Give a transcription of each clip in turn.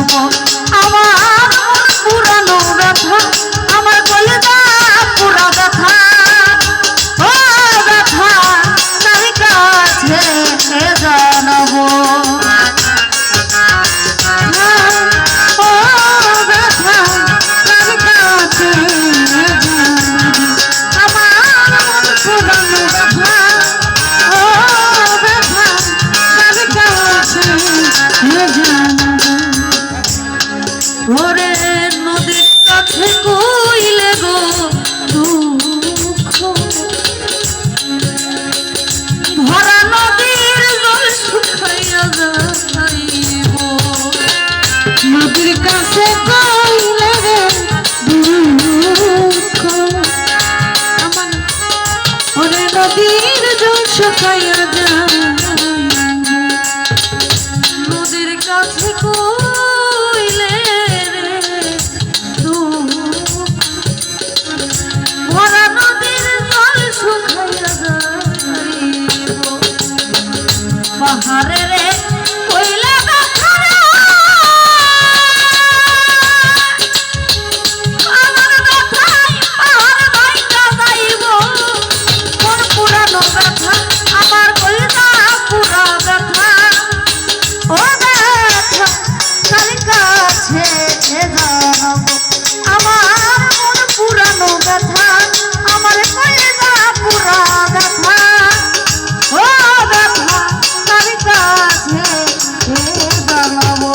জানাবো আমার পুরানো ব্যথা, আমার কলিজা পুরা ব্যথা। ও ব্যথা তার কাছে জানাবো, ও ব্যথা তার কাছে আমার পুরানো ব্যথা। ও ব্যথা তার কাছে জানাবো। ওরে নদীর কাছে কইলে গো দুঃখ, ভরা নদীর জল শুকাইয়া যাইব। নদীর কাছে কইলে রে দুঃখ, আমার ওরে নদীর জল শুকাইয়া যাইব। নদীর কাছে কইলে রে দুঃখ, ভরা নদীর জল শুকাইয়া যাইব। পাহাড়ে রে কইলে ব্যথা রে, আমার ব্যথায় পাহাড় ভাইঙা যাইব। মোর পুরানো ব্যথা, আমার কলিজা পুরা ব্যথা। ও ব্যথা তার কাছে জানাবো আমার মন পুরানো ব্যথা, আমার কলিজা পুরা ব্যথা। ও ব্যথা তার কাছে জানাবো।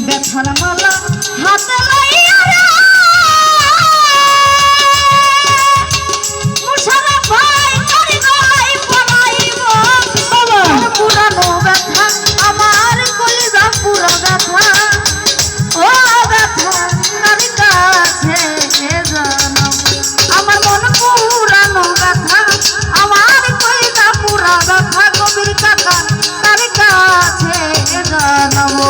ব্যথার মালা হাতে লইয়া রে মুশারা ভাই তারি গলায় পরাইব। আমার পুরানো ব্যথা, আমার কলিজা পুরা ব্যথা। ও ব্যথা তার কাছে জানাবো আমার মন পুরানো ব্যথা, আমার কলিজা পুরা ব্যথা। কবির কাকা তার কাছে জানাবো।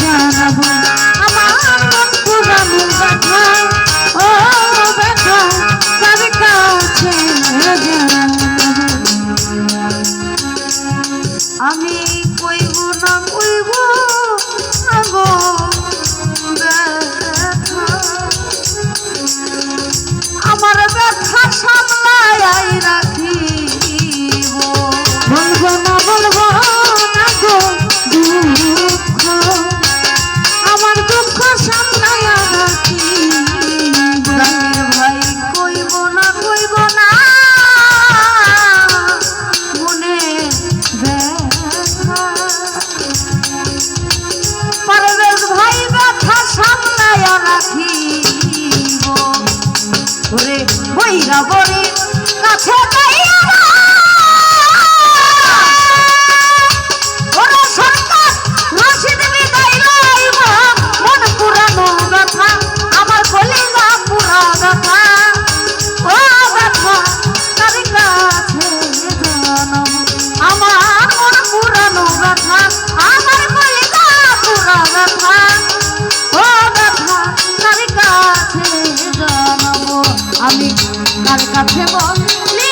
জানাবো আমার মন পুরানো ব্যথা। ও ব্যথা তার কাছে জানাবো। আমি কইব না কইব না গো ব্যথা, আমার ব্যথা সামলাই রাখিব। বলবো না বলবো না গো দুঃখ, আমার দুঃখ সামলাইয়া রাখিব। ভাই কইব না কইব না মনে ব্যথা, আমি কার কাছে বলি